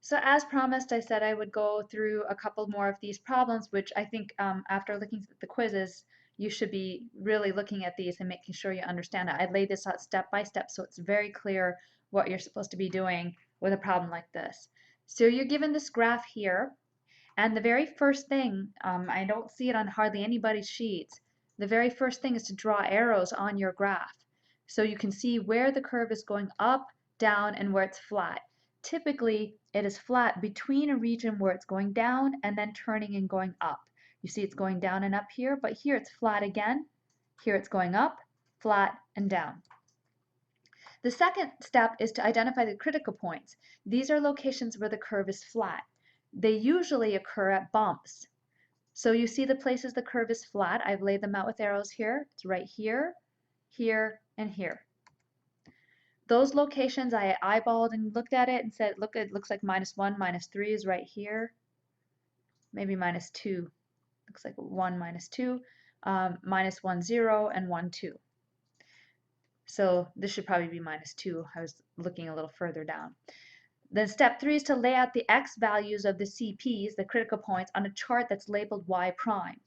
So as promised, I said I would go through a couple more of these problems, which I think after looking at the quizzes, you should be really looking at these and making sure you understand it. I laid this out step by step so it's very clear what you're supposed to be doing with a problem like this. So you're given this graph here, and the very first thing, I don't see it on hardly anybody's sheets, the very first thing is to draw arrows on your graph. So you can see where the curve is going up, down, and where it's flat. Typically, it is flat between a region where it's going down and then turning and going up. You see it's going down and up here, but here it's flat again. Here it's going up, flat, and down. The second step is to identify the critical points. These are locations where the curve is flat. They usually occur at bumps. So you see the places the curve is flat. I've laid them out with arrows here. It's right here, here, and here. Those locations I eyeballed and looked at it and said, look, it looks like -1, -3 is right here. Maybe -2. Looks like 1, -2, -1, 0, and 1, 2. So this should probably be -2. I was looking a little further down. Then step 3 is to lay out the x values of the CPs, the critical points, on a chart that's labeled y prime.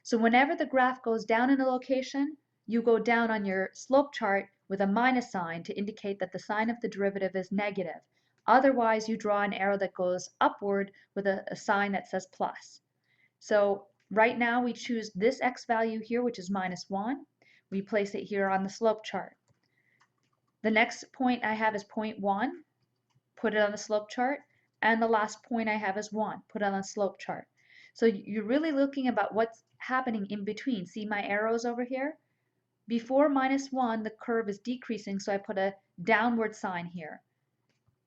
So whenever the graph goes down in a location, you go down on your slope chart with a minus sign to indicate that the sign of the derivative is negative. Otherwise, you draw an arrow that goes upward with a sign that says plus. So right now we choose this x value here, which is -1. We place it here on the slope chart. The next point I have is point 1. Put it on the slope chart, and the last point I have is 1, put it on the slope chart. So you're really looking about what's happening in between. See my arrows over here? Before -1, the curve is decreasing, so I put a downward sign here.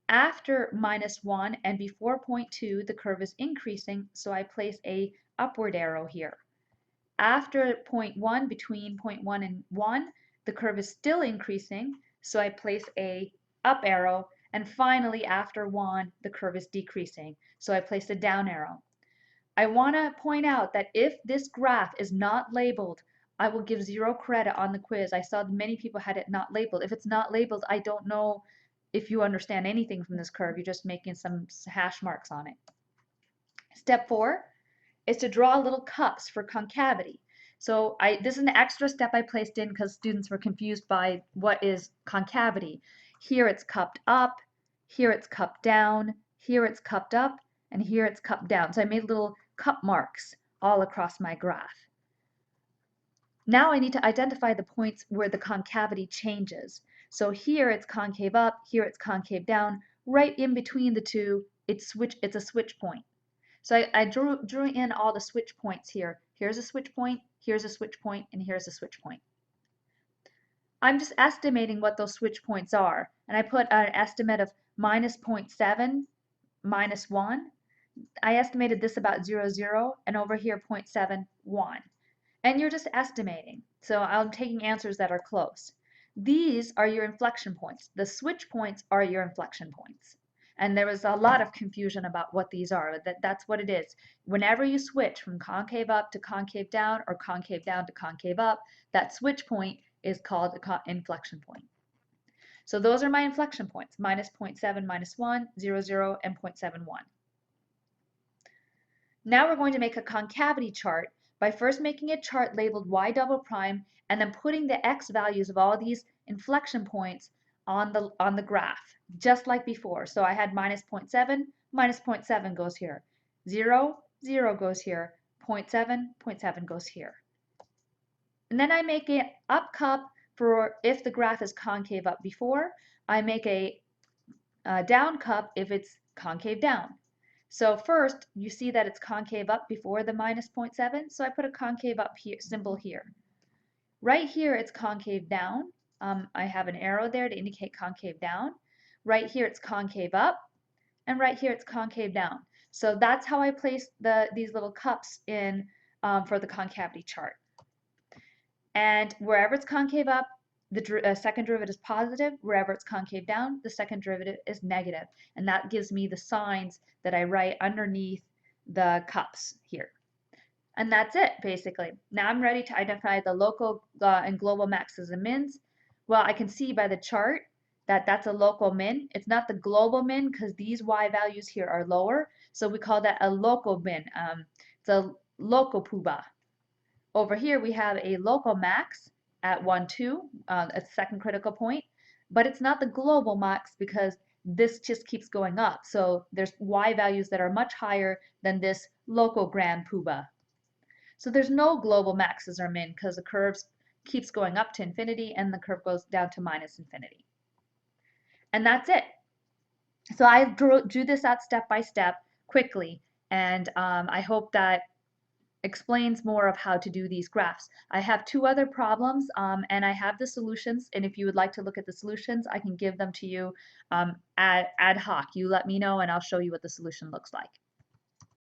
After -1 and before point 2, the curve is increasing, so I place a upward arrow here. After point 1, between point 1 and 1, the curve is still increasing, so I place a up arrow. And finally, after 1, the curve is decreasing, so I place a down arrow. I want to point out that if this graph is not labeled, I will give 0 credit on the quiz. I saw many people had it not labeled. If it's not labeled, I don't know if you understand anything from this curve. You're just making some hash marks on it. Step 4 is to draw little cups for concavity. So this is an extra step I placed in because students were confused by what is concavity. Here it's cupped up, here it's cupped down, here it's cupped up, and here it's cupped down. So I made little cup marks all across my graph. Now I need to identify the points where the concavity changes. So here it's concave up, here it's concave down. Right in between the two, it's a switch point. So I drew in all the switch points here. Here's a switch point, here's a switch point, and here's a switch point. I'm just estimating what those switch points are, and I put an estimate of -0.7, -1. I estimated this about 0, 0, and over here 0.7, 1. And you're just estimating, so I'm taking answers that are close. These are your inflection points. The switch points are your inflection points. And there was a lot of confusion about what these are. That's what it is. Whenever you switch from concave up to concave down or concave down to concave up, that switch point is called an inflection point. So those are my inflection points, -0.7, -1, 0, 0, and 0.71. Now we're going to make a concavity chart by first making a chart labeled y double prime and then putting the x values of all these inflection points on the graph, just like before. So I had -0.7, -0.7 goes here. 0, 0 goes here. 0.7, 0.7 goes here. And then I make an up cup for if the graph is concave up before. I make a down cup if it's concave down. So first, you see that it's concave up before the -0.7, so I put a concave up here, symbol here. Right here, it's concave down. I have an arrow there to indicate concave down. Right here, it's concave up, and right here, it's concave down. So that's how I place these little cups in for the concavity chart. And wherever it's concave up, the second derivative is positive. Wherever it's concave down, the second derivative is negative. And that gives me the signs that I write underneath the cups here. And that's it, basically. Now I'm ready to identify the local and global maxes and mins. Well, I can see by the chart that's a local min. It's not the global min because these y values here are lower. So we call that a local min. It's a local puba. Over here we have a local max at 1, 2, a second critical point, but it's not the global max because this just keeps going up. So there's y values that are much higher than this local grand puba. So there's no global maxes or min because the curve keeps going up to infinity and the curve goes down to minus infinity. And that's it. So I drew this out step by step quickly, and I hope that explains more of how to do these graphs. I have two other problems, and I have the solutions, and if you would like to look at the solutions, I can give them to you ad hoc. You let me know and I'll show you what the solution looks like.